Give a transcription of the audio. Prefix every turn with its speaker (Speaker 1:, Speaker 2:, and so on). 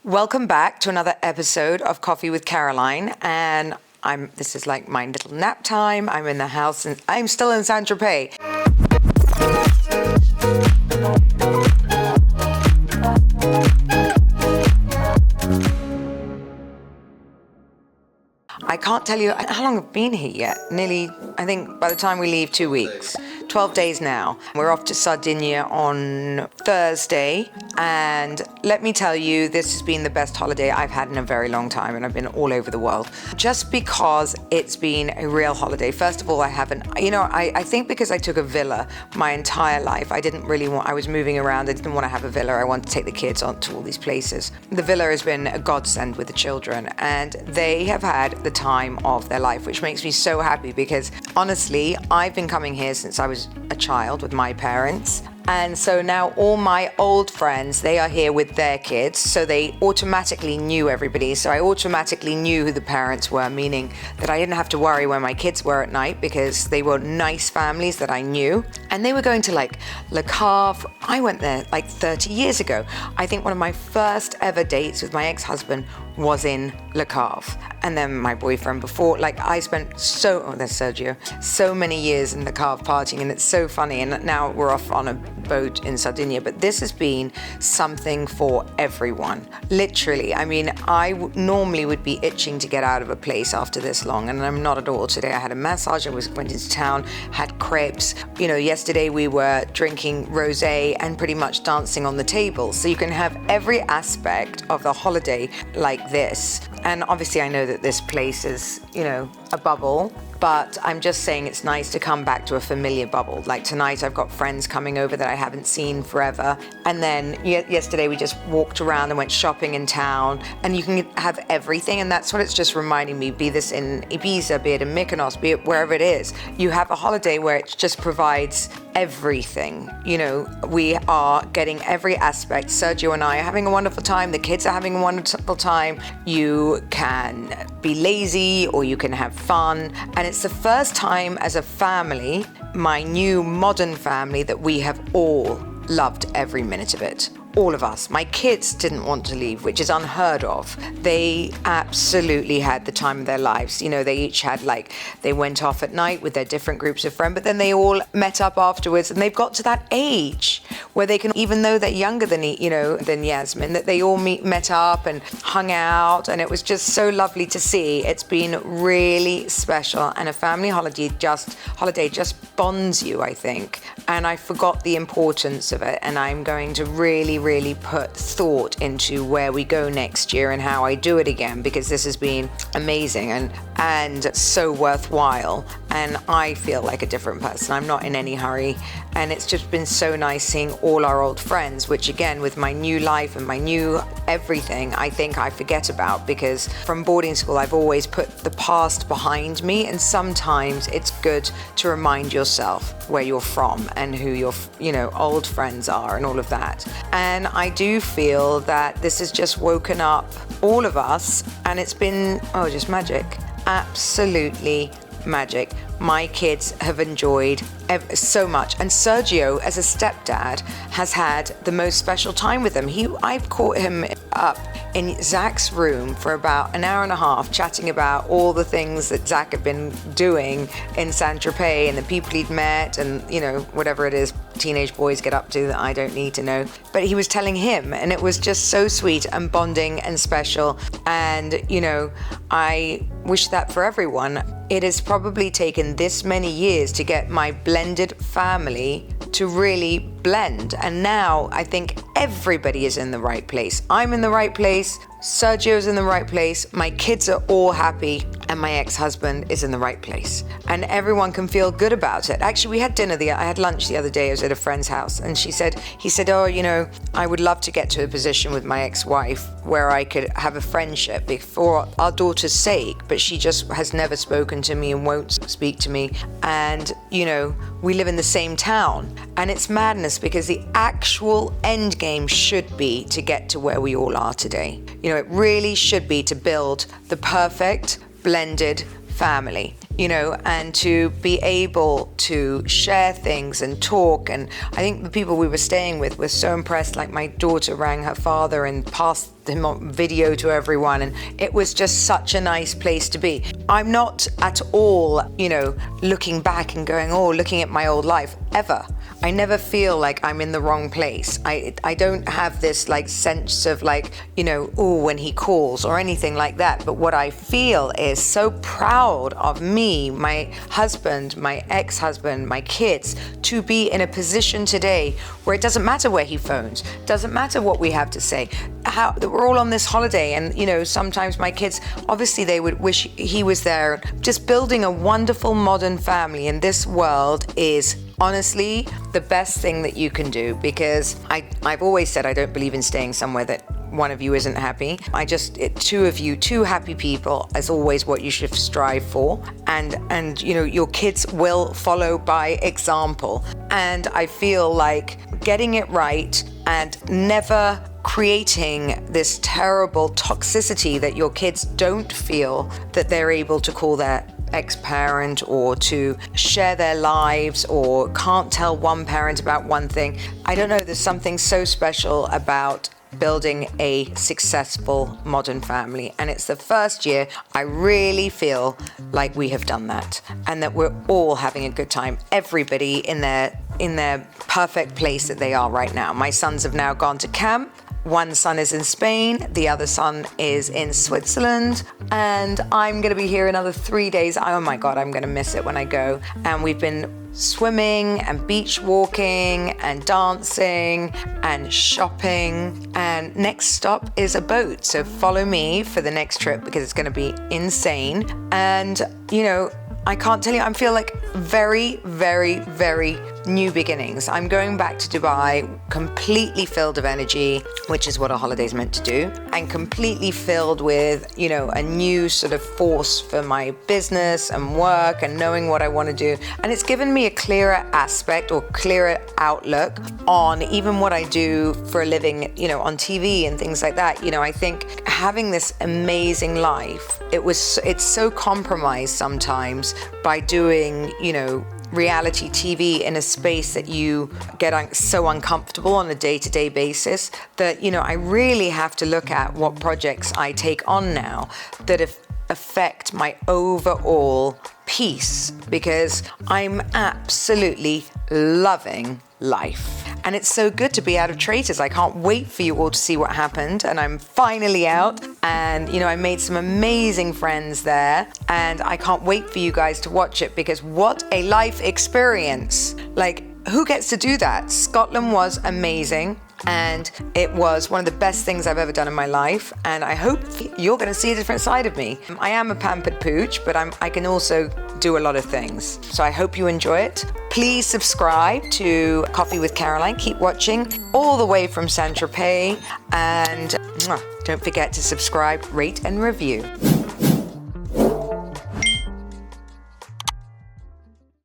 Speaker 1: Welcome back to another episode of Coffee with Caroline, and this is like my little nap time. I'm in the house and I'm still in Saint-Tropez. I can't tell you how long I've been here yet. Nearly, I think by the time we leave, 2 weeks. 12 days now. We're off to Sardinia on Thursday, and let me tell you, this has been the best holiday I've had in a very long time, and I've been all over the world. Just because it's been a real holiday. First of all, I think because I took a villa my entire life, I was moving around, I didn't want to have a villa, I wanted to take the kids on to all these places. The villa has been a godsend with the children, and they have had the time of their life, which makes me so happy because honestly, I've been coming here since I was a child with my parents. And so now all my old friends, they are here with their kids, so they automatically knew everybody. So I automatically knew who the parents were, meaning that I didn't have to worry where my kids were at night because they were nice families that I knew. And they were going to like Le Havre. I went there like 30 years ago. I think one of my first ever dates with my ex-husband was in Le Havre. And then my boyfriend before, I spent there's Sergio, so many years in Le Havre partying, and it's so funny. And now we're off on a boat in Sardinia, but this has been something for everyone. Literally, normally would be itching to get out of a place after this long, and I'm not at all today. I had a massage, went into town, had crepes. Yesterday we were drinking rosé and pretty much dancing on the table. So you can have every aspect of the holiday like this. And obviously I know that this place is, a bubble, but I'm just saying it's nice to come back to a familiar bubble. Like tonight I've got friends coming over that I haven't seen forever. And then yesterday we just walked around and went shopping in town, and you can have everything. And that's what it's just reminding me, be this in Ibiza, be it in Mykonos, be it wherever it is. You have a holiday where it just provides everything. We are getting every aspect. Sergio and I are having a wonderful time. The kids are having a wonderful time. You can be lazy or you can have fun. And it's the first time as a family, my new modern family, that we have all loved every minute of it. All of us. My kids didn't want to leave, which is unheard of. They absolutely had the time of their lives. They each had they went off at night with their different groups of friends, but then they all met up afterwards, and they've got to that age where they can, even though they're younger than Yasmin, that they all met up and hung out, and it was just so lovely to see. It's been really special, and a family holiday just bonds you, I think. And I forgot the importance of it, and I'm going to really put thought into where we go next year and how I do it again, because this has been amazing and so worthwhile, and I feel like a different person. I'm not in any hurry, and it's just been so nice seeing all our old friends, which again, with my new life and my new everything, I think I forget about, because from boarding school I've always put the past behind me, and sometimes it's good to remind yourself where you're from and who your old friends are and all of that. And I do feel that this has just woken up all of us, and it's been just magic. Absolutely magic. My kids have enjoyed so much, and Sergio, as a stepdad, has had the most special time with them. I've caught him up in Zach's room for about an hour and a half, chatting about all the things that Zach had been doing in Saint-Tropez and the people he'd met, and whatever it is teenage boys get up to that I don't need to know. But he was telling him, and it was just so sweet and bonding and special. And I wish that for everyone. It has probably taken this many years to get my blended family to really blend, and now I think everybody is in the right place. I'm in the right place, Sergio's in the right place, my kids are all happy, and my ex-husband is in the right place, and everyone can feel good about it. Actually, we had I had lunch the other day. I was at a friend's house, and he said, I would love to get to a position with my ex-wife where I could have a friendship for our daughter's sake, but she just has never spoken to me and won't speak to me, and we live in the same town, and it's madness because the actual end game should be to get to where we all are today. It really should be to build the perfect blended family. and to be able to share things and talk. And I think the people we were staying with were so impressed. Like, my daughter rang her father and passed the video to everyone, and it was just such a nice place to be. I'm not at all, looking back and going, oh, looking at my old life, ever. I never feel like I'm in the wrong place. I don't have this like sense of like, oh, when he calls or anything like that. But what I feel is so proud of me, my husband, my ex-husband, my kids, to be in a position today where it doesn't matter where he phones, doesn't matter what we have to say, how we're all on this holiday. And, sometimes my kids, obviously they would wish he was there. Just building a wonderful modern family in this world is honestly the best thing that you can do, because I've always said I don't believe in staying somewhere that one of you isn't happy. Two of you, two happy people is always what you should strive for. And your kids will follow by example. And I feel like getting it right and never creating this terrible toxicity that your kids don't feel that they're able to call their ex-parent or to share their lives or can't tell one parent about one thing. I don't know, there's something so special about building a successful modern family, and it's the first year I really feel like we have done that and that we're all having a good time, everybody in their perfect place that they are right now. My sons have now gone to camp. One son is in Spain, the other son is in Switzerland, and I'm going to be here another 3 days. Oh my God, I'm going to miss it when I go. And we've been swimming and beach walking and dancing and shopping. And next stop is a boat. So follow me for the next trip because it's going to be insane. And, I can't tell you, I feel like very, very, very new beginnings. I'm going back to Dubai completely filled of energy, which is what a holiday is meant to do, and completely filled with, a new sort of force for my business and work and knowing what I want to do. And it's given me a clearer aspect or clearer outlook on even what I do for a living, on TV and things like that. I think having this amazing life, it's so compromised sometimes by doing, reality TV in a space that you get so uncomfortable on a day-to-day basis that, I really have to look at what projects I take on now that affect my overall peace, because I'm absolutely loving life. And it's so good to be out of Traitors. I can't wait for you all to see what happened. And I'm finally out. And, I made some amazing friends there. And I can't wait for you guys to watch it, because what a life experience. Like, who gets to do that? Scotland was amazing. And it was one of the best things I've ever done in my life. And I hope you're going to see a different side of me. I am a pampered pooch, but I can also do a lot of things. So I hope you enjoy it. Please subscribe to Coffee with Caroline. Keep watching all the way from Saint-Tropez. And don't forget to subscribe, rate, and review.